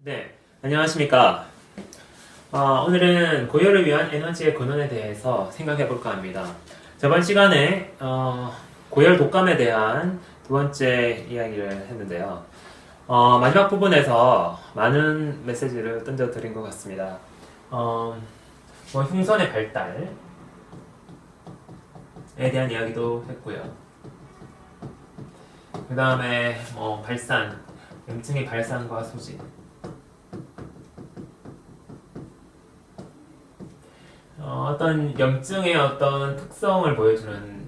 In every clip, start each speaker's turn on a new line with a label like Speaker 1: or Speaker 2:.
Speaker 1: 네, 안녕하십니까. 오늘은 고열을 위한 에너지의 근원에 대해서 생각해 볼까 합니다. 저번 시간에 고열 독감에 대한 두 번째 이야기를 했는데요. 마지막 부분에서 많은 메시지를 던져드린 것 같습니다. 흉선의 발달에 대한 이야기도 했고요. 그 다음에 발산, 염증의 발산과 소진, 어떤 염증의 어떤 특성을 보여주는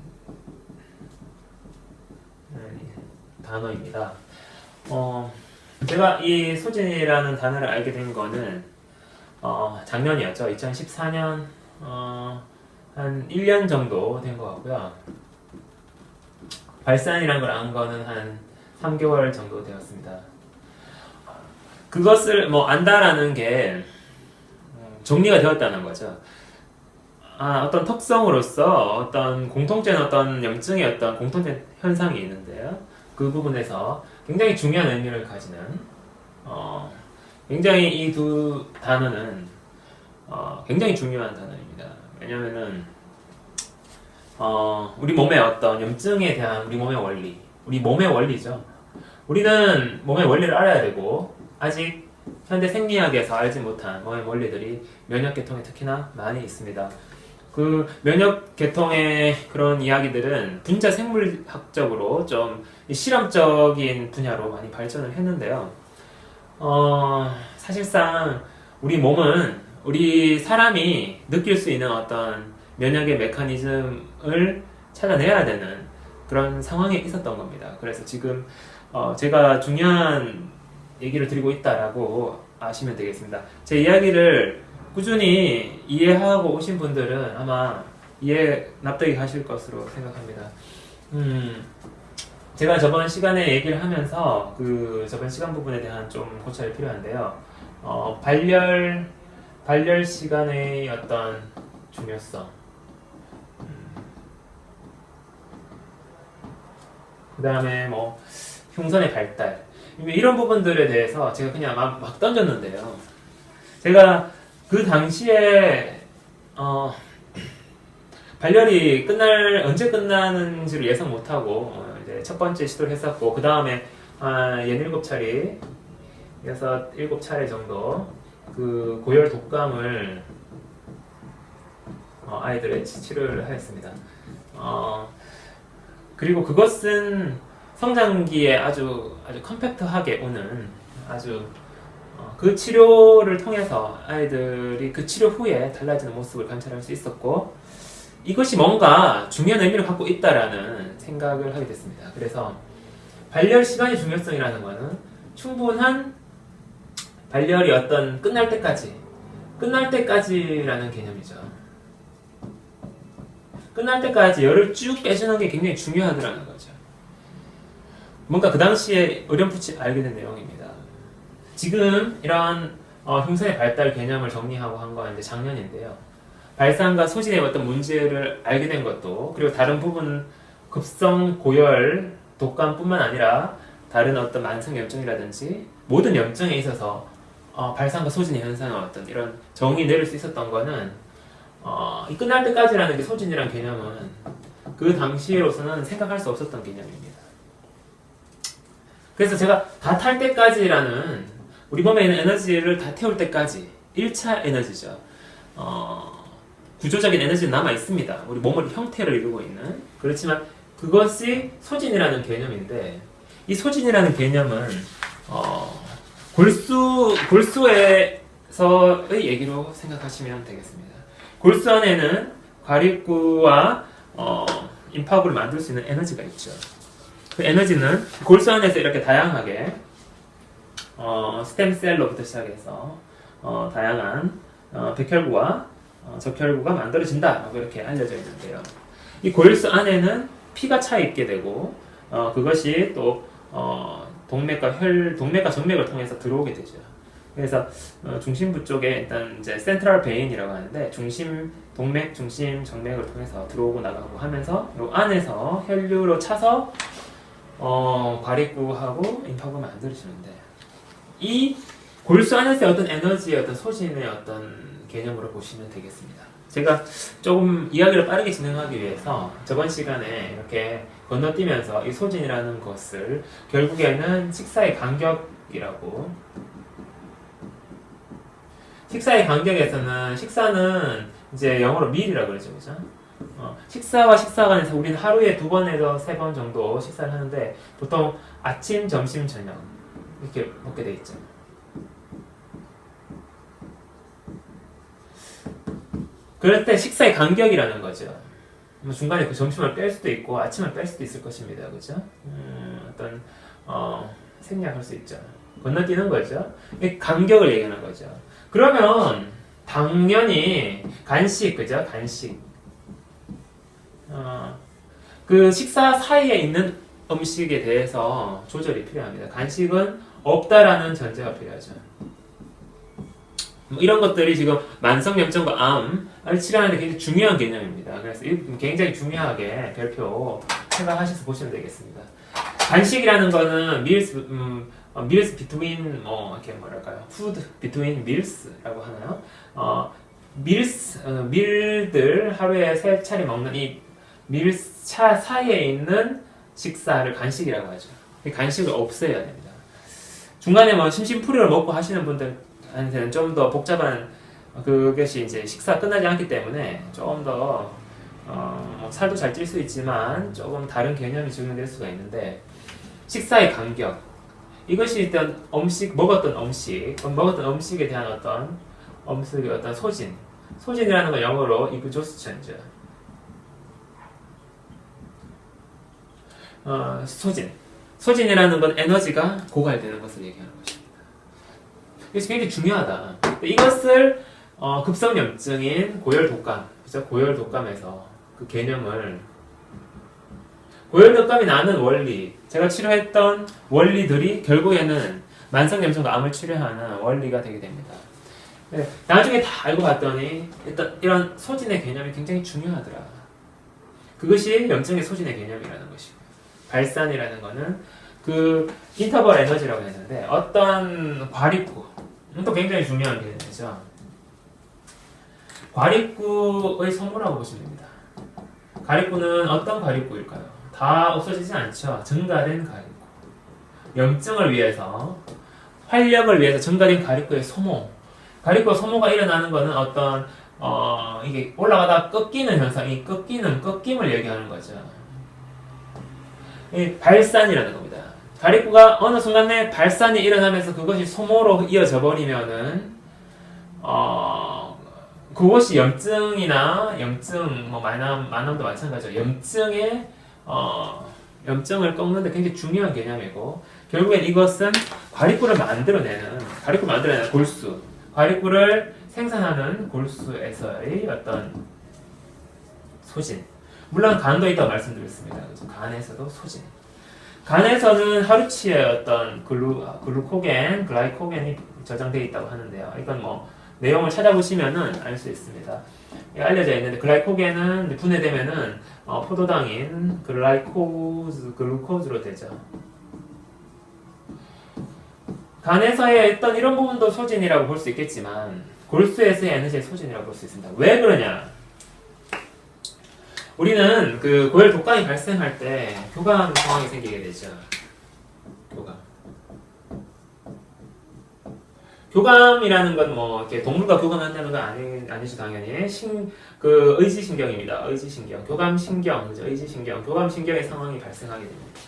Speaker 1: 단어입니다. 제가 이 소진이라는 단어를 알게 된 거는 작년이었죠. 2014년 한 1년 정도 된 것 같고요. 발산이라는 걸 안 거는 한 3개월 정도 되었습니다. 그것을 안다라는 게 정리가 되었다는 거죠. 어떤 특성으로서 어떤 공통된 어떤 염증의 어떤 공통된 현상이 있는데요. 그 부분에서 굉장히 중요한 의미를 가지는 굉장히 이 두 단어는 굉장히 중요한 단어입니다. 왜냐면은 우리 몸의 어떤 염증에 대한 우리 몸의 원리, 우리 몸의 원리죠. 우리는 몸의 원리를 알아야 되고 아직 현대 생리학에서 알지 못한 몸의 원리들이 면역계통에 특히나 많이 있습니다. 그 면역계통의 그런 이야기들은 분자 생물학적으로 좀 실험적인 분야로 많이 발전을 했는데요. 사실상 우리 몸은 우리 사람이 느낄 수 있는 어떤 면역의 메커니즘을 찾아내야 되는 그런 상황에 있었던 겁니다. 그래서 지금 제가 중요한 얘기를 드리고 있다라고 아시면 되겠습니다. 제 이야기를 꾸준히 이해하고 오신 분들은 아마 납득이 가실 것으로 생각합니다. 제가 저번 시간에 얘기를 하면서 그 저번 시간 부분에 대한 좀 고찰이 필요한데요. 발열 시간의 어떤 중요성, 그 다음에 흉선의 발달, 이런 부분들에 대해서 제가 그냥 막 던졌는데요. 제가 그 당시에 발열이 언제 끝나는지를 예상 못하고 이제 첫 번째 시도를 했었고, 그 다음에 67차례, 7차례 정도 그 고열 독감을 아이들의 치료를 하였습니다. 그리고 그것은 성장기에 아주 컴팩트하게 오는 그 치료를 통해서 아이들이 그 치료 후에 달라지는 모습을 관찰할 수 있었고, 이것이 뭔가 중요한 의미를 갖고 있다라는 생각을 하게 됐습니다. 그래서 발열 시간의 중요성이라는 것은 충분한 발열이 어떤 끝날 때까지라는 개념이죠. 끝날 때까지 열을 쭉 빼주는 게 굉장히 중요하더라는 거죠. 뭔가 그 당시에 어렴풋이 알게 된 내용입니다. 지금 이런 흉선의 발달 개념을 정리하고 한 건 이제 작년인데요. 발산과 소진의 어떤 문제를 알게 된 것도, 그리고 다른 부분 급성 고열 독감뿐만 아니라 다른 어떤 만성 염증이라든지 모든 염증에 있어서 발산과 소진의 현상의 어떤 이런 정의 내릴 수 있었던 거는 이 끝날 때까지라는 게 소진이라는 개념은 그 당시로서는 생각할 수 없었던 개념입니다. 그래서 제가 다 탈 때까지라는 우리 몸에 있는 에너지를 다 태울 때까지 1차 에너지죠. 구조적인 에너지는 남아 있습니다. 우리 몸의 형태를 이루고 있는. 그렇지만 그것이 소진이라는 개념인데, 이 소진이라는 개념은 골수에서의 얘기로 생각하시면 되겠습니다. 골수 안에는 과립구와 임파구를 만들 수 있는 에너지가 있죠. 그 에너지는 골수 안에서 이렇게 다양하게 스템셀로부터 시작해서 다양한 백혈구와 적혈구가 만들어진다라고 이렇게 알려져 있는데요. 이 골수 안에는 피가 차 있게 되고 그것이 또 동맥과 정맥을 통해서 들어오게 되죠. 그래서 중심부 쪽에 일단 이제 센트럴 베인이라고 하는데 중심 동맥, 중심 정맥을 통해서 들어오고 나가고 하면서 이 안에서 혈류로 차서 과립구하고 임파구가 만들어지는데, 이 골수 안에서의 어떤 에너지의 어떤 소진의 어떤 개념으로 보시면 되겠습니다. 제가 조금 이야기를 빠르게 진행하기 위해서 저번 시간에 이렇게 건너뛰면서 이 소진이라는 것을 결국에는 식사의 간격이라고, 식사의 간격에서는 식사는 이제 영어로 meal이라고 그러죠, 그죠? 식사와 식사 간에서 우리는 하루에 2번에서 3번 정도 식사를 하는데 보통 아침, 점심, 저녁 이렇게 먹게 돼 있죠. 그럴 때 식사의 간격이라는 거죠. 뭐 중간에 그 점심을 뺄 수도 있고 아침을 뺄 수도 있을 것입니다, 그죠? 어떤 생략할 수 있죠. 건너뛰는 거죠. 이 간격을 얘기하는 거죠. 그러면 당연히 간식, 그죠? 간식. 그 식사 사이에 있는 음식에 대해서 조절이 필요합니다. 간식은 없다라는 전제가 필요하죠. 뭐 이런 것들이 지금 만성염증과 암을 치료하는 데 굉장히 중요한 개념입니다. 그래서 굉장히 중요하게 별표 생각하셔서 보시면 되겠습니다. 간식이라는 거는 meals between 이렇게 뭐랄까요? food between meals라고 하나요? 밀들 하루에 3차례 먹는 이 밀차 사이에 있는 식사를 간식이라고 하죠. 이 간식을 없애야 됩니다. 중간에 뭐 심심풀이를 먹고 하시는 분들한테는 좀 더 복잡한 그것이 이제 식사 끝나지 않기 때문에 조금 더 살도 잘 찔 수 있지만 조금 다른 개념이 적용될 수가 있는데, 식사의 간격, 이것이 일단 먹었던 음식에 대한 어떤 음식의 어떤 소진이라는 건 영어로 exhaustion이죠. 소진이라는 건 에너지가 고갈되는 것을 얘기하는 것입니다. 이것이 굉장히 중요하다. 이것을 급성염증인 고열독감, 그죠? 고열독감에서 그 개념을, 고열독감이 나는 원리, 제가 치료했던 원리들이 결국에는 만성염증과 암을 치료하는 원리가 되게 됩니다. 네, 나중에 다 알고 봤더니 일단 이런 소진의 개념이 굉장히 중요하더라. 그것이 염증의 소진의 개념이라는 것이고, 발산이라는 거는 그 인터벌 에너지라고 했는데 어떤 과립구, 또 굉장히 중요한 개념이죠. 과립구의 소모라고 보시면 됩니다. 과립구는 어떤 과립구일까요? 다 없어지지 않죠. 증가된 과립구. 염증을 위해서, 활력을 위해서 증가된 과립구의 소모. 과립구 소모가 일어나는 것은 어떤 이게 올라가다 꺾이는 현상, 이 꺾임을 얘기하는 거죠. 이 발산이라는 겁니다. 과립구가 어느 순간에 발산이 일어나면서 그것이 소모로 이어져 버리면은 그것이 염증이나 뭐 만암도 마찬가지죠. 염증을 꺾는데 굉장히 중요한 개념이고, 결국엔 이것은 과립구를 만들어내는 골수, 과립구를 생산하는 골수에서의 어떤 소진. 물론 간도 있다고 말씀드렸습니다. 그래서 간에서도 소진. 간에서는 하루치의 어떤 글루코겐, 글라이코겐이 저장되어 있다고 하는데요. 이건 뭐 내용을 찾아보시면은 알 수 있습니다. 알려져 있는데, 글라이코겐은 분해되면은 포도당인 글루코즈로 되죠. 간에서의 어떤 이런 부분도 소진이라고 볼 수 있겠지만 골수에서의 에너지의 소진이라고 볼 수 있습니다. 왜 그러냐? 우리는 그 고열 독감이 발생할 때 교감 상황이 생기게 되죠. 교감이라는 건 뭐 이렇게 동물과 교감한다는 건 아니죠, 당연히. 의지신경입니다. 의지신경, 교감신경, 그죠? 의지신경, 교감신경의 상황이 발생하게 됩니다.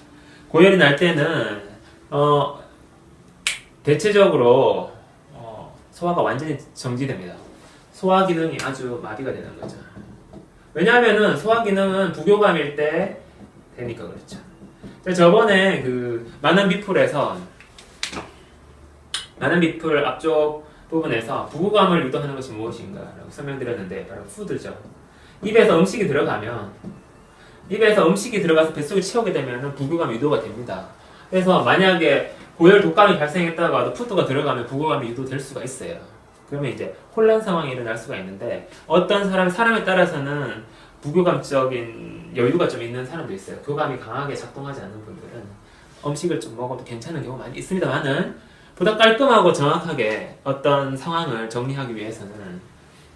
Speaker 1: 고열이 날 때는 대체적으로 소화가 완전히 정지됩니다. 소화 기능이 아주 마비가 되는 거죠. 왜냐하면은 소화 기능은 부교감일 때 되니까 그렇죠. 저번에 그 많은 비풀 앞쪽 부분에서 부교감을 유도하는 것이 무엇인가라고 설명드렸는데 바로 푸드죠. 입에서 음식이 들어가서 뱃속에 채우게 되면 부교감이 유도가 됩니다. 그래서 만약에 고열 독감이 발생했다고 하도 푸드가 들어가면 부교감이 유도될 수가 있어요. 그러면 이제 혼란 상황이 일어날 수가 있는데, 어떤 사람에 따라서는 부교감적인 여유가 좀 있는 사람도 있어요. 교감이 강하게 작동하지 않는 분들은 음식을 좀 먹어도 괜찮은 경우가 많이 있습니다만은, 보다 깔끔하고 정확하게 어떤 상황을 정리하기 위해서는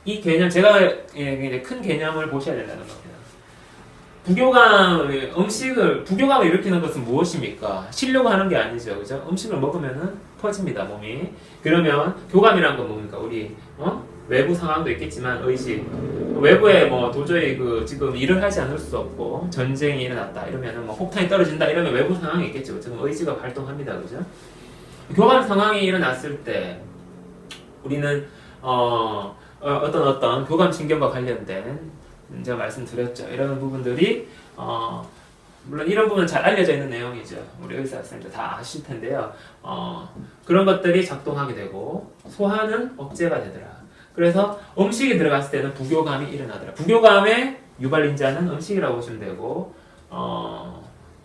Speaker 1: 이 개념, 제가 큰 개념을 보셔야 된다는 겁니다. 부교감을 일으키는 것은 무엇입니까? 쉬려고 하는 게 아니죠. 그죠? 음식을 먹으면은 퍼집니다, 몸이. 그러면 교감이란 건 뭡니까? 우리, 외부 상황도 있겠지만, 의지. 외부에 뭐 도저히 지금 일을 하지 않을 수 없고, 전쟁이 일어났다. 이러면은 뭐 폭탄이 떨어진다. 이러면 외부 상황이 있겠죠. 지금 의지가 활동합니다. 그죠? 교감 상황이 일어났을 때, 우리는, 어떤 교감 신경과 관련된 제가 말씀드렸죠. 이런 부분들이 물론 이런 부분은 잘 알려져 있는 내용이죠. 우리 의사 선생님들 다 아실 텐데요. 그런 것들이 작동하게 되고 소화는 억제가 되더라. 그래서 음식이 들어갔을 때는 부교감이 일어나더라. 부교감의 유발인자는 음식이라고 보시면 되고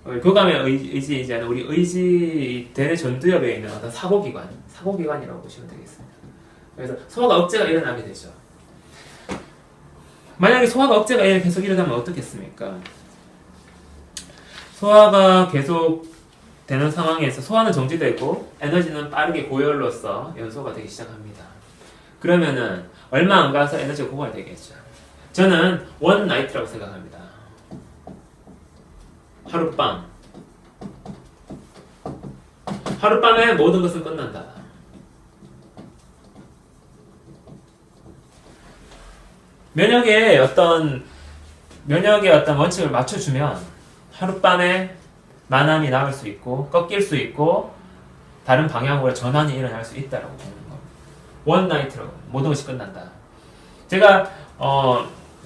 Speaker 1: 교감의 의지인자는 우리 의지 대뇌 전두엽에 있는 어떤 사고기관이라고 보시면 되겠습니다. 그래서 소화가 억제가 일어나게 되죠. 만약에 소화가 억제가 계속 일어나면 어떻겠습니까? 소화가 계속 되는 상황에서 소화는 정지되고 에너지는 빠르게 고열로서 연소가 되기 시작합니다. 그러면은 얼마 안 가서 에너지가 고갈되겠죠. 저는 원 나이트라고 생각합니다. 하룻밤에 모든 것은 끝난다. 면역의 어떤 원칙을 맞춰주면 하룻밤에 만함이 나올 수 있고 꺾일 수 있고 다른 방향으로 전환이 일어날 수 있다라고 보는 겁니다. 원 나이트로 모든 것이 끝난다. 제가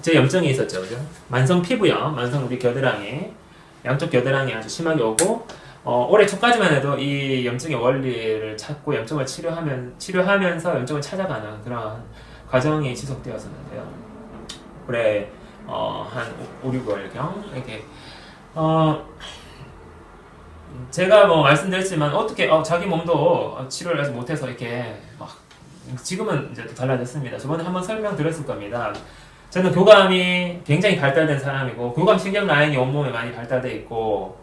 Speaker 1: 제 염증이 있었죠, 그죠? 만성 피부염, 만성 우리 겨드랑이, 양쪽 겨드랑이 아주 심하게 오고 올해 초까지만 해도 이 염증의 원리를 찾고 염증을 치료하면서 염증을 찾아가는 그런 과정이 지속되었었는데요. 올해 한 5, 6월경 이렇게 제가 뭐 말씀드렸지만 어떻게 자기 몸도 치료를 아직 못해서 이렇게 막 지금은 이제 또 달라졌습니다. 저번에 한번 설명드렸을 겁니다. 저는 교감이 굉장히 발달된 사람이고 교감 신경 라인이 온몸에 많이 발달돼 있고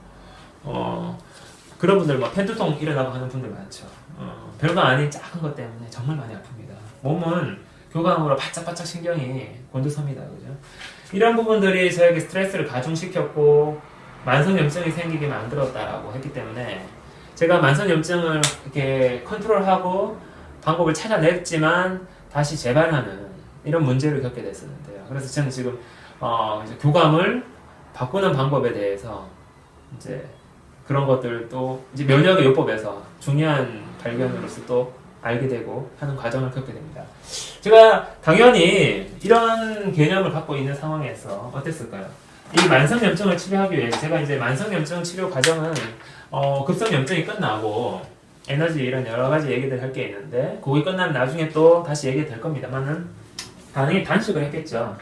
Speaker 1: 그런 분들 막 펜두통 일어나고 하는 분들 많죠. 별거 아닌 작은 것 때문에 정말 많이 아픕니다. 몸은 교감으로 바짝바짝 신경이 곤두섭니다. 그죠? 이런 부분들이 저에게 스트레스를 가중시켰고 만성염증이 생기게 만들었다라고 했기 때문에 제가 만성염증을 이렇게 컨트롤하고 방법을 찾아냈지만 다시 재발하는 이런 문제를 겪게 됐었는데요. 그래서 저는 지금 이제 교감을 바꾸는 방법에 대해서 이제 그런 것들도 이제 면역의 요법에서 중요한 발견으로서 또 알게 되고 하는 과정을 겪게 됩니다. 제가 당연히 이런 개념을 갖고 있는 상황에서 어땠을까요? 이 만성염증을 치료하기 위해서 제가 이제 만성염증 치료 과정은 급성염증이 끝나고 에너지 이런 여러 가지 얘기들 할 게 있는데 그게 끝나면 나중에 또 다시 얘기 될 겁니다만은 당연히 단식을 했겠죠.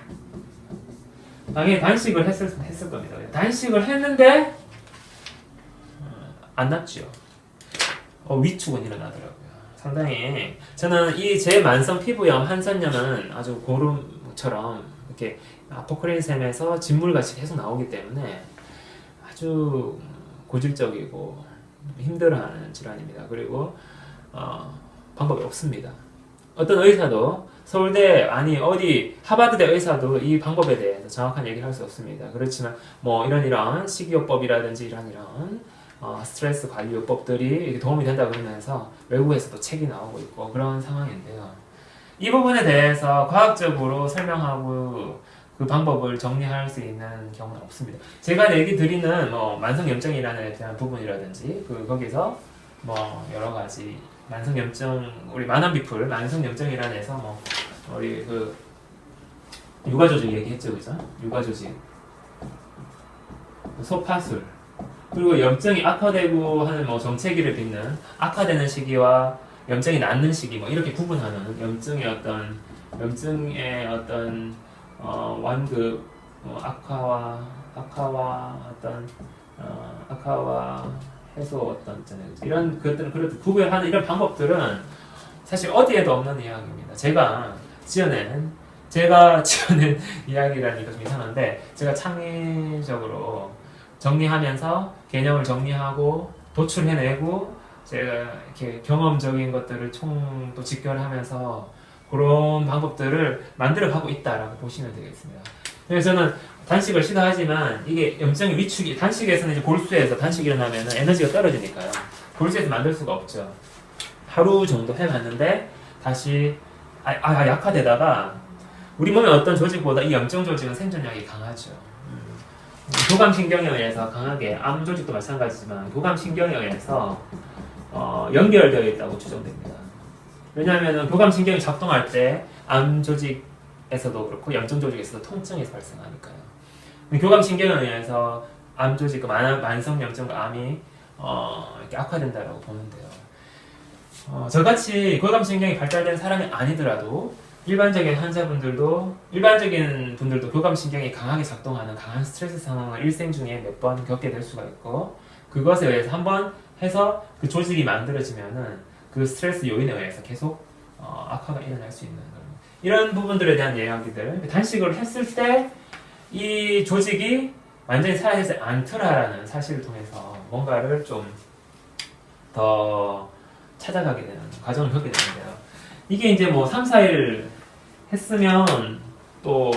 Speaker 1: 당연히 단식을 했을 겁니다. 단식을 했는데 안 낫죠. 위축은 일어나더라고요. 상당히 저는 이 제 만성 피부염 한선염은 아주 고름처럼 이렇게 아포크린샘에서 진물같이 계속 나오기 때문에 아주 고질적이고 힘들어하는 질환입니다. 그리고 방법이 없습니다. 어떤 의사도 서울대 아니 어디 하버드대 의사도 이 방법에 대해서 정확한 얘기를 할 수 없습니다. 그렇지만 뭐 이런 식이요법이라든지 이런 스트레스 관리 요법들이 도움이 된다고 그러면서 외국에서도 책이 나오고 있고 그런 상황인데요. 이 부분에 대해서 과학적으로 설명하고 그 방법을 정리할 수 있는 경우는 없습니다. 제가 얘기 드리는 만성염증이라는 데 대한 부분이라든지 거기서 여러 가지 만성염증 우리 만한비풀 만성염증이라는 데서 우리 육아조직 얘기했죠, 그죠? 육아조직 소파술 그리고 염증이 악화되고 하는 정체기를 빚는 악화되는 시기와 염증이 낫는 시기 이렇게 구분하는 염증의 어떤 완급 악화와 해소 이런 것들은 그렇게 구별하는 이런 방법들은 사실 어디에도 없는 이야기입니다. 제가 지어낸 이야기라니까 좀 이상한데 제가 창의적으로 정리하면서 개념을 정리하고 도출해내고 제가 이렇게 경험적인 것들을 총 또 직결하면서 그런 방법들을 만들어 가고 있다라고 보시면 되겠습니다. 그래서 저는 단식을 시도하지만 이게 염증의 위축이 단식에서는 이제 골수에서 단식이 일어나면 에너지가 떨어지니까요. 골수에서 만들 수가 없죠. 하루 정도 해봤는데 다시 약화되다가 우리 몸의 어떤 조직보다 이 염증 조직은 생존력이 강하죠. 교감신경에 의해서 강하게 암 조직도 마찬가지지만 교감신경에 의해서 연결되어 있다고 추정됩니다. 왜냐하면 교감신경이 작동할 때 암 조직에서도 그렇고 염증 조직에서도 통증이 발생하니까요. 교감신경에 의해서 암 조직, 만성 염증과 암이 이렇게 악화된다고 보는데요. 저같이 교감신경이 발달된 사람이 아니더라도 일반적인 분들도 교감신경이 강하게 작동하는 강한 스트레스 상황을 일생 중에 몇 번 겪게 될 수가 있고 그것에 의해서 한번 해서 그 조직이 만들어지면은 그 스트레스 요인에 의해서 계속 악화가 일어날 수 있는 겁니다. 이런 부분들에 대한 이야기들 단식을 했을 때 이 조직이 완전히 사라지지 않더라라는 사실을 통해서 뭔가를 좀 더 찾아가게 되는 과정을 겪게 되는데요. 이게 이제 뭐 3, 4일 했으면 또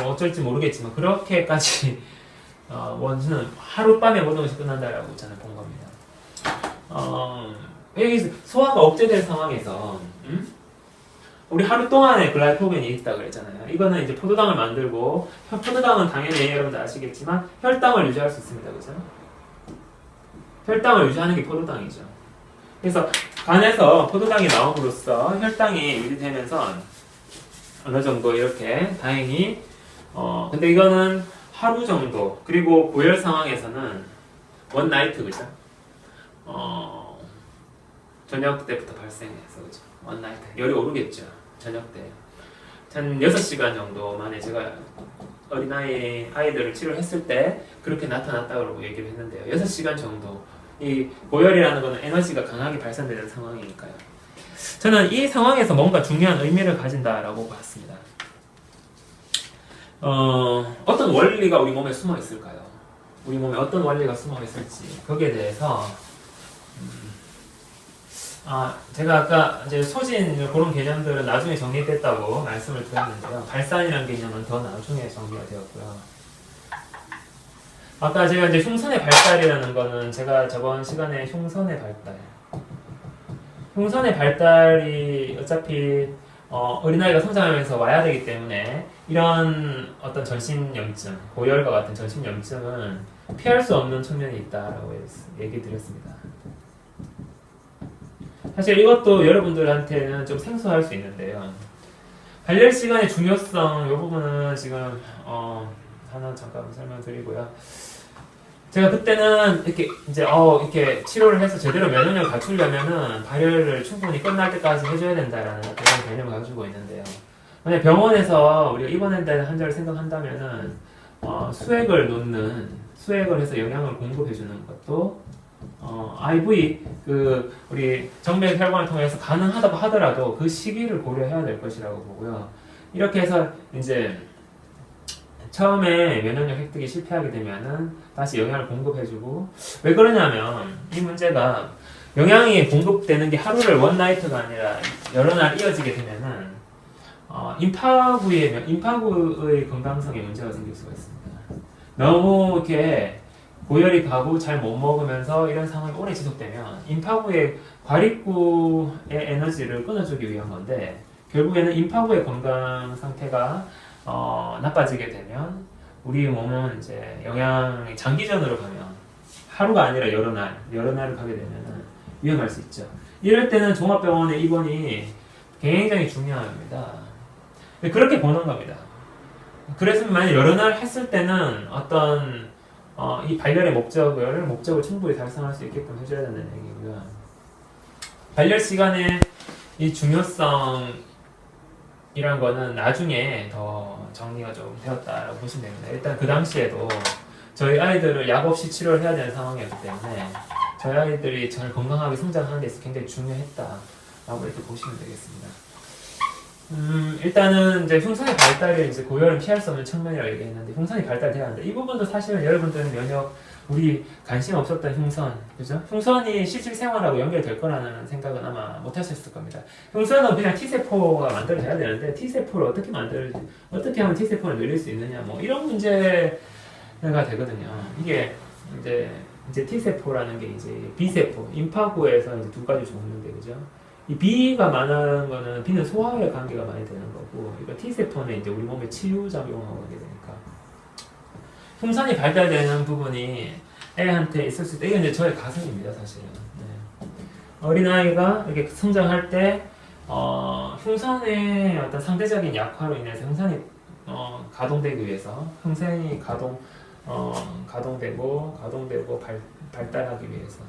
Speaker 1: 뭐 어쩔지 모르겠지만 그렇게까지 원수는 하룻밤에 모든 것이 끝난다라고 저는 본 겁니다. 여기 소화가 억제된 상황에서 우리 하루 동안에 글라이코겐이 있다 그랬잖아요. 이거는 이제 포도당을 만들고 포도당은 당연히 여러분들 아시겠지만 혈당을 유지할 수 있습니다. 그죠? 혈당을 유지하는 게 포도당이죠. 그래서 간에서 포도당이 나옴으로써 혈당이 유지되면서 어느 정도 이렇게 다행히 근데 이거는 하루 정도 그리고 고열 상황에서는 원 나이트 그죠? 저녁 때부터 발생해서 그죠? 원 나이트 열이 오르겠죠. 저녁 때 한 6시간 정도 만에 제가 어린아이 아이들을 치료했을 때 그렇게 나타났다고 얘기를 했는데요. 6시간 정도 이 고열이라는 것은 에너지가 강하게 발산되는 상황이니까요. 저는 이 상황에서 뭔가 중요한 의미를 가진다라고 봤습니다. 어떤 원리가 우리 몸에 숨어 있을까요? 우리 몸에 어떤 원리가 숨어 있을지 거기에 대해서 제가 아까 이제 소진 그런 개념들은 나중에 정리됐다고 말씀을 드렸는데요. 발산이라는 개념은 더 나중에 정리가 되었고요. 아까 제가 이제 흉선의 발달이라는 거는 제가 저번 시간에 흉선의 발달이 어차피 어린아이가 성장하면서 와야 되기 때문에 이런 어떤 전신염증, 고열과 같은 전신염증은 피할 수 없는 측면이 있다라고 얘기 드렸습니다. 사실 이것도 여러분들한테는 좀 생소할 수 있는데요. 발열 시간의 중요성, 이 부분은 지금 하나 잠깐 설명드리고요. 제가 그때는 이렇게 이제 이렇게 치료를 해서 제대로 면역력을 갖추려면은 발열을 충분히 끝날 때까지 해줘야 된다라는 그런 개념을 가지고 있는데요. 만약 병원에서 우리가 입원한다는 환자를 생각한다면은 수액을 해서 영양을 공급해주는 것도 IV 우리 정맥 혈관을 통해서 가능하다고 하더라도 그 시기를 고려해야 될 것이라고 보고요. 이렇게 해서 이제 처음에 면역력 획득이 실패하게 되면은 다시 영양을 공급해주고 왜 그러냐면 이 문제가 영양이 공급되는 게 하루를 원나이트가 아니라 여러 날 이어지게 되면은 임파구의 건강성에 문제가 생길 수가 있습니다. 너무 이렇게 고열이 가고 잘 못 먹으면서 이런 상황이 오래 지속되면 임파구의 과립구의 에너지를 끊어주기 위한 건데 결국에는 임파구의 건강 상태가 나빠지게 되면 우리 몸은 이제 영양이 장기전으로 가면 하루가 아니라 여러 날을 가게 되면 위험할 수 있죠. 이럴 때는 종합병원의 입원이 굉장히 중요합니다. 그렇게 보는 겁니다. 그래서 만약 여러 날 했을 때는 어떤 이 발열의 목적을 충분히 달성할 수 있게끔 해줘야 된다는 얘기고요. 발열 시간의 이 중요성이란 거는 나중에 더 정리가 좀 되었다라고 보시면 됩니다. 일단 그 당시에도 저희 아이들을 약 없이 치료를 해야 되는 상황이었기 때문에 저희 아이들이 잘 건강하게 성장하는 데 있어서 굉장히 중요했다라고 이렇게 보시면 되겠습니다. 일단은 이제 흉선의 발달을 이제 고열은 피할 수 없는 측면이라고 얘기했는데 흉선이 발달돼야 한다. 이 부분도 사실은 여러분들은 면역 우리 관심 없었던 흉선, 그죠? 흉선이 실질생활하고 연결될 거라는 생각은 아마 못 하셨을 겁니다. 흉선은 그냥 T세포가 만들어져야 되는데 T세포를 어떻게 하면 T세포를 늘릴 수 있느냐, 뭐 이런 문제가 되거든요. 이게 이제 T세포라는 게 이제 B세포, 임파구에서 이제 두 가지 종류인데, 그죠? 이 B가 많은 거는 B는 소화에 관계가 많이 되는 거고, 이거 T세포는 이제 우리 몸에 치유작용하고 하게 되니까. 흉선이 발달되는 부분이 애한테 있을 수 있다. 이건 이제 저의 가설입니다, 사실은. 네. 어린아이가 이렇게 성장할 때, 흉선의 어떤 상대적인 약화로 인해서 흉선이, 가동되기 위해서, 흉선이 가동되고, 발달하기 위해서,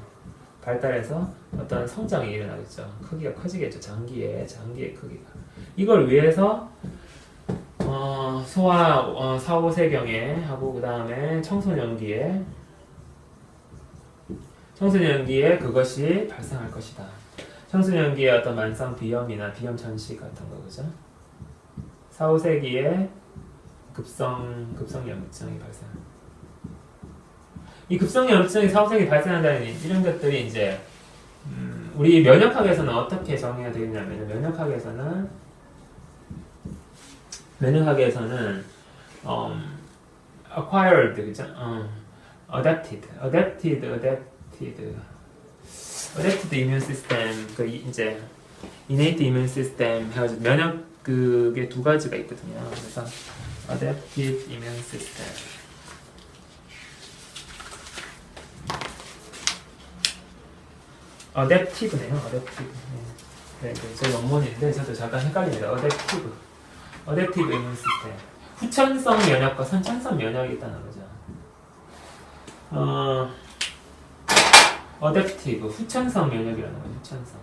Speaker 1: 발달해서 어떤 성장이 일어나겠죠. 크기가 커지겠죠. 장기의 크기가. 이걸 위해서, 소아, 4, 5세경에 하고, 그 다음에 청소년기에 그것이 발생할 것이다. 청소년기에 어떤 만성 비염이나 비염 전식 같은 거, 그죠? 4, 5세기에 급성염증이 발생. 이 급성염증이 4, 5세기 발생한다는 이런 것들이 이제, 우리 면역학에서는 어떻게 정의가 되겠냐면, 면역학에서는 acquired, 그죠? adapted immune system, 그 이제 innate immune system 해가지고 면역 그게 두 가지가 있거든요. 그래서 adaptive immune system. adaptive네요. adaptive. 네, 제 논문인데 저도 잠깐 헷갈립니다. adaptive immune system. 후천성 면역과 선천성 면역이 있다는 거죠. adaptive, 후천성 면역이라는 거죠. 후천성.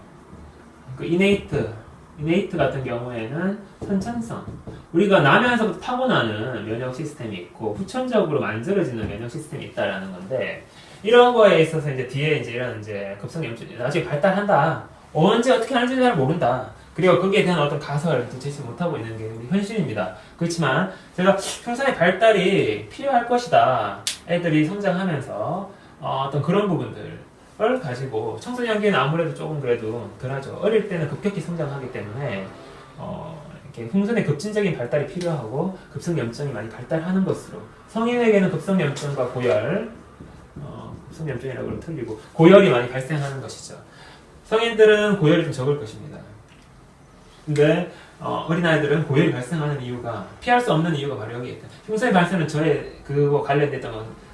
Speaker 1: 그 innate 같은 경우에는 선천성. 우리가 나면서부터 타고나는 면역 시스템이 있고 후천적으로 만들어지는 면역 시스템이 있다라는 건데, 이런 거에 있어서 이제 뒤에 이제 이런 이제 급성염증이 나중에 발달한다. 언제 어떻게 하는지 잘 모른다. 그리고 거기에 대한 어떤 가설을 제시 못하고 있는 게 우리 현실입니다. 그렇지만 제가 흉선의 발달이 필요할 것이다. 애들이 성장하면서 어떤 그런 부분들을 가지고, 청소년기는 아무래도 조금 그래도 덜하죠. 어릴 때는 급격히 성장하기 때문에 이렇게 흉선의 급진적인 발달이 필요하고 급성염증이 많이 발달하는 것으로, 성인에게는 급성염증과 고열, 급성염증이라고 하면 틀리고 고열이 많이 발생하는 것이죠. 성인들은 고열이 좀 적을 것입니다. 근데 어린아이들은 고열이 발생하는 이유가, 피할 수 없는 이유가 바로 여기에 있다. 흉선의 발생은 저의 그거 관련됐던 건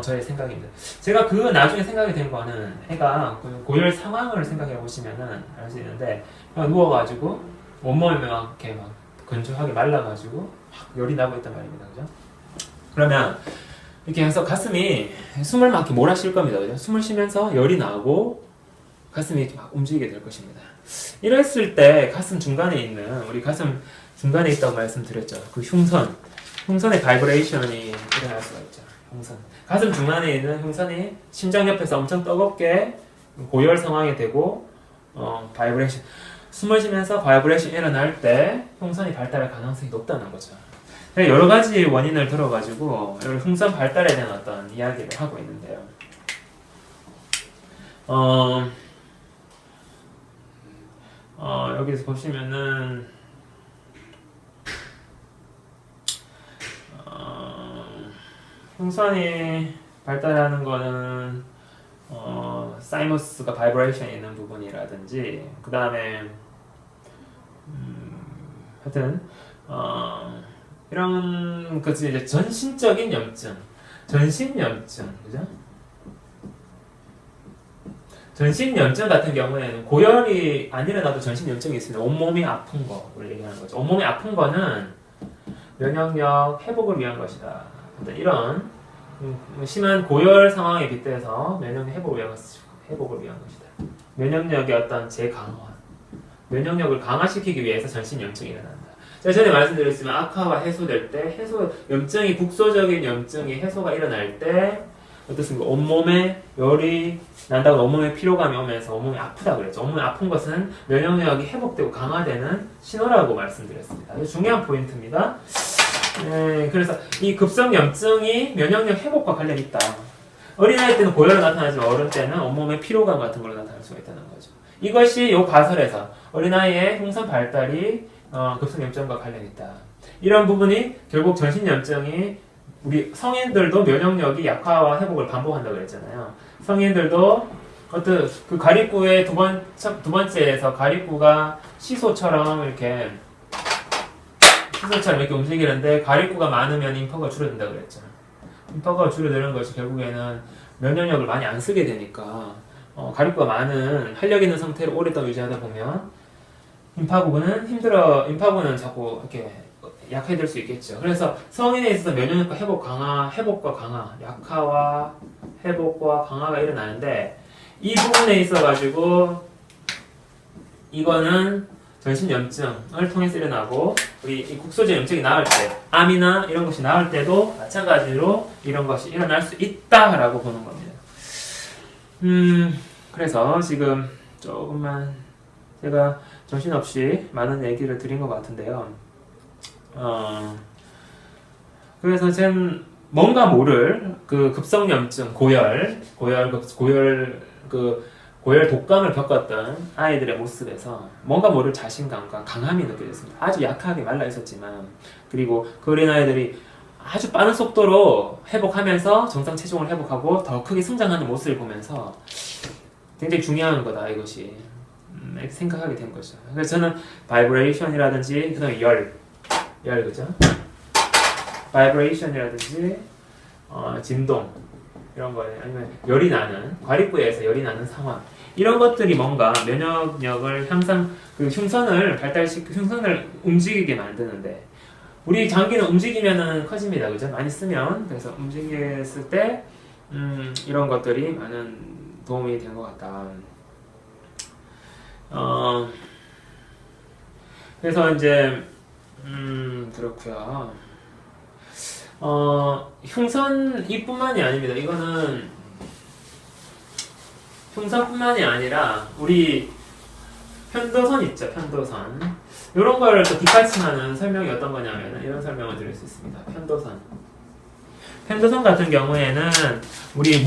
Speaker 1: 저의 생각입니다. 제가 그 나중에 생각이 된 거는, 애가 그 고열 상황을 생각해 보시면은 알 수 있는데, 누워가지고 온몸이 막 이렇게 막 건조하게 말라가지고 막 열이 나고 있단 말입니다. 그죠? 그러면 이렇게 해서 가슴이 숨을 막 이렇게 몰아쉴 겁니다. 그죠? 숨을 쉬면서 열이 나고 가슴이 이렇게 막 움직이게 될 것입니다. 이랬을 때 가슴 중간에 있는, 우리 가슴 중간에 있다고 말씀드렸죠. 그 흉선의 바이브레이션이 일어날 수가 있죠. 흉선. 가슴 중간에 있는 흉선이 심장 옆에서 엄청 뜨겁게 고열 상황이 되고, 바이브레이션. 숨을 쉬면서 바이브레이션 일어날 때 흉선이 발달할 가능성이 높다는 거죠. 여러 가지 원인을 들어가지고 흉선 발달에 대한 어떤 이야기를 하고 있는데요. 여기서 보시면은 흉선이 발달하는 거는 사이머스가 바이브레이션이 있는 부분이라든지, 그 다음에 하여튼 이런 것이 이제 전신적인 염증, 그죠? 전신염증 같은 경우에는 고열이 안 일어나도 전신염증이 있으면 온몸이 아픈 거를 얘기하는 거죠. 온몸이 아픈 거는 면역력 회복을 위한 것이다. 이런 심한 고열 상황에 빗대서 면역력 회복을 위한 것이다. 면역력의 어떤 재강화, 면역력을 강화시키기 위해서 전신염증이 일어난다. 제가 전에 말씀드렸지만 악화가 해소될 때, 염증이 국소적인 염증이 해소가 일어날 때 어떻습니까? 온몸에 열이 난다고 온몸에 피로감이 오면서 온몸이 아프다 그랬죠. 온몸이 아픈 것은 면역력이 회복되고 강화되는 신호라고 말씀드렸습니다. 아주 중요한 포인트입니다. 그래서 이 급성염증이 면역력 회복과 관련이 있다. 어린아이 때는 고열로 나타나지만 어른 때는 온몸에 피로감 같은 걸로 나타날 수가 있다는 거죠. 이것이 요 가설에서 어린아이의 흉선 발달이 급성염증과 관련이 있다. 이런 부분이 결국 전신염증이 우리 성인들도 면역력이 약화와 회복을 반복한다고 그랬잖아요. 성인들도 어떤 그 가립구의 두 번째에서 가립구가 시소처럼 이렇게 움직이는데 가립구가 많으면 림프가 줄어든다고 그랬죠. 림프가 줄어드는 것이 결국에는 면역력을 많이 안 쓰게 되니까 가립구가 많은 활력 있는 상태를 오랫동안 유지하다 보면 임파구는 자꾸 이렇게 약해질 수 있겠죠. 그래서 성인에 있어서 면역력과 회복과 강화, 약화와 회복과 강화가 일어나는데 이 부분에 있어가지고 이거는 전신염증을 통해서 일어나고 우리 이 국소제 염증이 나을 때 암이나 이런 것이 나을 때도 마찬가지로 이런 것이 일어날 수 있다라고 보는 겁니다. 그래서 지금 조금만 제가 정신없이 많은 얘기를 드린 것 같은데요. 그래서 전 뭔가 모를 그 급성염증, 고열 독감을 겪었던 아이들의 모습에서 뭔가 모를 자신감과 강함이 느껴졌습니다. 아주 약하게 말라 있었지만, 그리고 그 어린아이들이 아주 빠른 속도로 회복하면서 정상 체중을 회복하고 더 크게 성장하는 모습을 보면서 굉장히 중요한 거다, 이것이. 이렇게 생각하게 된 거죠. 그래서 저는 바이브레이션이라든지, 그 다음에 그죠? 바이브레이션이라든지, 진동, 이런 거, 아니면 열이 나는, 과립구에서 열이 나는 상황. 이런 것들이 뭔가 면역력을 항상 흉선을 움직이게 만드는데, 우리 장기는 움직이면은 커집니다. 그죠? 많이 쓰면. 그래서 움직였을 때, 이런 것들이 많은 도움이 된 것 같다. 그래서 이제, 그렇고요. 흉선이뿐만이 아닙니다. 이거는 흉선뿐만이 아니라 우리 편도선 있죠. 편도선. 이런 거를 또 뒷받침하는 설명이 어떤 거냐면 이런 설명을 드릴 수 있습니다. 편도선 같은 경우에는 우리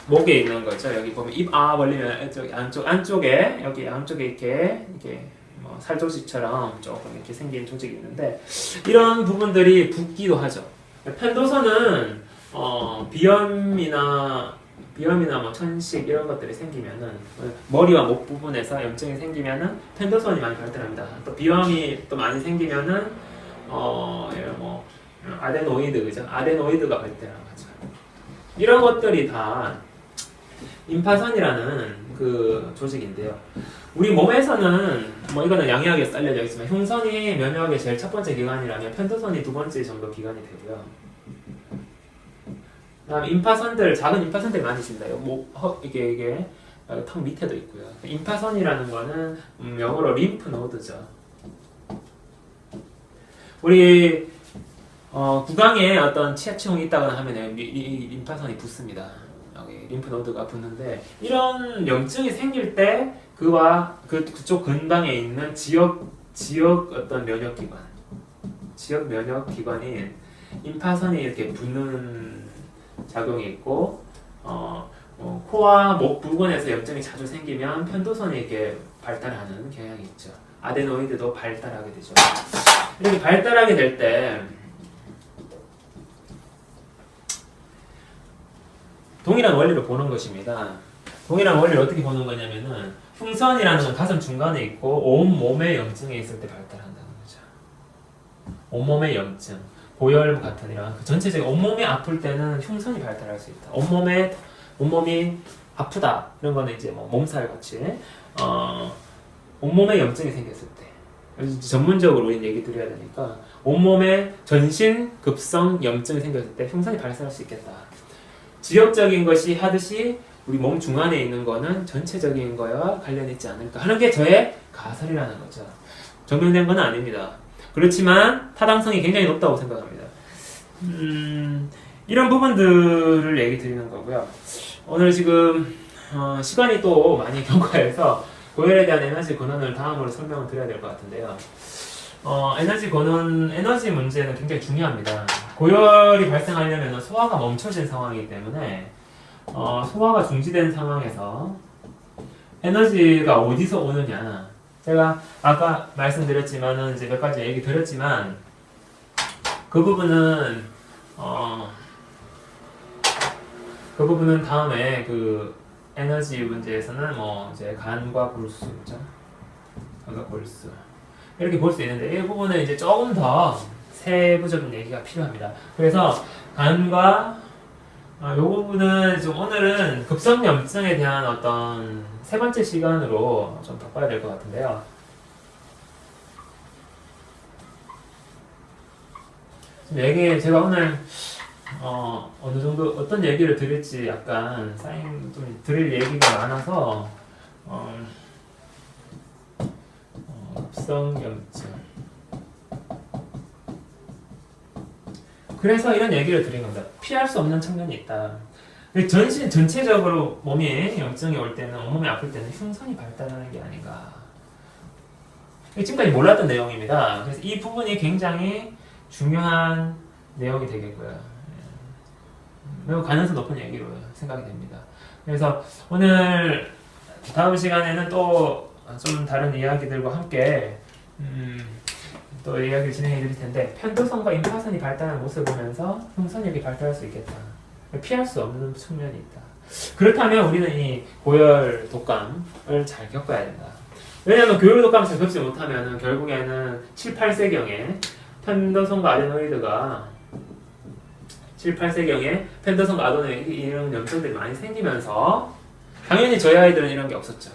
Speaker 1: 목에 있는 거죠. 여기 보면 입 벌리면 안쪽에 여기 양쪽에 이렇게 뭐 살조직처럼 조금 이렇게 생긴 조직이 있는데 이런 부분들이 붓기도 하죠. 편도선은 비염이나 뭐 천식 이런 것들이 생기면은 머리와 목 부분에서 염증이 생기면은 편도선이 많이 발달합니다. 또 비염이 또 많이 생기면은 뭐 아데노이드 그죠? 아데노이드가 발달하는 거죠. 이런 것들이 다 임파선이라는 그 조직인데요. 우리 몸에서는 뭐 이거는 양의학에서 알려져 있지만 흉선이 면역의 제일 첫 번째 기관이라면 편도선이 두 번째 정도 기관이 되고요. 그다음 임파선들 작은 임파선들이 많이 있습니다. 이게 턱 밑에도 있고요. 임파선이라는 거는 영어로 림프 노드죠. 우리 구강에 어떤 치아치용이 있다거나 하면 임파선이 붙습니다. 여기 림프 노드가 붙는데 이런 염증이 생길 때 그와 그쪽 근방에 있는 지역 어떤 지역 면역 기관인 임파선이 이렇게 붙는 작용이 있고 코와 목 부분에서 염증이 자주 생기면 편도선이 이렇게 발달하는 경향이 있죠. 아데노이드도 발달하게 되죠. 이렇게 발달하게 될 때 동일한 원리를 보는 것입니다. 동일한 원리를 어떻게 보는 거냐면은 흉선이라는 건 가슴 중간에 있고 온몸에 염증이 있을 때 발달한다는 거죠. 온몸에 염증, 고열 같은 이런 전체적인 온몸이 아플 때는 흉선이 발달할 수 있다. 온몸이 아프다 이런 거는 이제 뭐 몸살 같이 온몸에 염증이 생겼을 때 전문적으로 우리는 얘기 드려야 되니까 온몸에 전신 급성 염증이 생겼을 때 흉선이 발생할 수 있겠다. 지역적인 것이 하듯이 우리 몸 중안에 있는 거는 전체적인 거와 관련이 있지 않을까 하는 게 저의 가설이라는 거죠. 증명된 건 아닙니다. 그렇지만 타당성이 굉장히 높다고 생각합니다. 이런 부분들을 얘기 드리는 거고요. 오늘 지금 시간이 또 많이 경과해서 고열에 대한 에너지 근원을 다음으로 설명을 드려야 될 것 같은데요. 에너지 근원, 에너지 문제는 굉장히 중요합니다. 고열이 발생하려면 소화가 멈춰진 상황이기 때문에 소화가 중지된 상황에서 에너지가 어디서 오느냐. 제가 아까 말씀드렸지만은 이제 몇 가지 얘기 드렸지만 그 부분은 다음에 그 에너지 문제에서는 뭐 이제 간과 골수죠. 간과 골수 이렇게 볼 수 있는데 이 부분은 이제 조금 더 세부적인 얘기가 필요합니다. 그래서 간과 이 부분은 좀 오늘은 급성염증에 대한 어떤 세 번째 시간으로 좀 바꿔야 될 것 같은데요. 제가 오늘 어느 정도 어떤 얘기를 드릴지 약간 좀 드릴 얘기가 많아서 급성염증. 그래서 이런 얘기를 드린 겁니다. 피할 수 없는 측면이 있다. 전체적으로 몸에 염증이 올 때는, 온몸이 아플 때는 흉선이 발달하는 게 아닌가. 지금까지 몰랐던 내용입니다. 그래서 이 부분이 굉장히 중요한 내용이 되겠고요. 매우 가능성 높은 얘기로 생각이 됩니다. 그래서 오늘 다음 시간에는 또 좀 다른 이야기들과 함께 또 이야기를 진행해 드릴 텐데, 편도선과 임파선이 발달하는 모습을 보면서 흉선력이 발달할 수 있겠다. 피할 수 없는 측면이 있다. 그렇다면 우리는 이 고열 독감을 잘 겪어야 된다. 왜냐하면 고열 독감을 잘 겪지 못하면 결국에는 7, 8세경에 편도선과 아데노이드가 7, 8세경에 편도선과 아데노이드 이런 염증들이 많이 생기면서 당연히 저희 아이들은 이런 게 없었죠.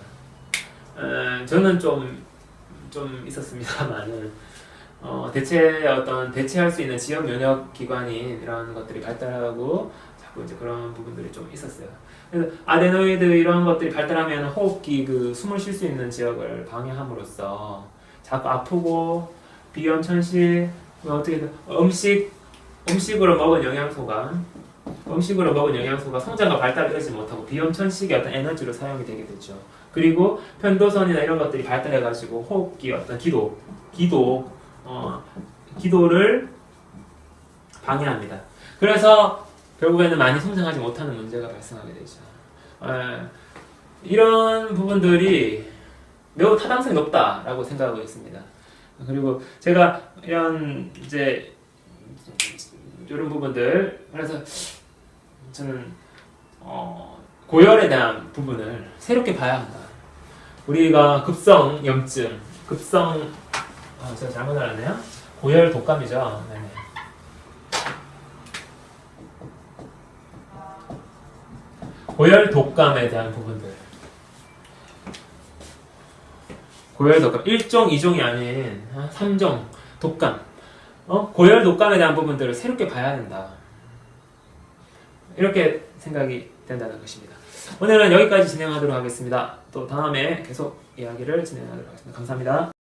Speaker 1: 저는 좀 있었습니다만은 대체할 수 있는 지역 면역 기관인 이런 것들이 발달하고 자꾸 이제 그런 부분들이 좀 있었어요. 그래서 아데노이드 이런 것들이 발달하면 호흡기 그 숨을 쉴 수 있는 지역을 방해함으로써 자꾸 아프고 비염, 천실, 어떻게든 음식으로 먹은 영양소가 성장과 발달을 이루지 못하고 비염, 천식의 어떤 에너지로 사용이 되게 되죠. 그리고 편도선이나 이런 것들이 발달해가지고 호흡기 어떤 기도를 방해합니다. 그래서 결국에는 많이 성장하지 못하는 문제가 발생하게 되죠. 이런 부분들이 매우 타당성이 높다라고 생각하고 있습니다. 그리고 제가 이런 부분들, 그래서 저는 고열에 대한 부분을 새롭게 봐야 한다. 우리가 급성염증, 제가 잘못 알았네요. 고열 독감이죠. 네네. 고열 독감에 대한 부분들. 고열 독감 1종, 2종이 아닌 3종 독감. 고열 독감에 대한 부분들을 새롭게 봐야 된다. 이렇게 생각이 된다는 것입니다. 오늘은 여기까지 진행하도록 하겠습니다. 또 다음에 계속 이야기를 진행하도록 하겠습니다. 감사합니다.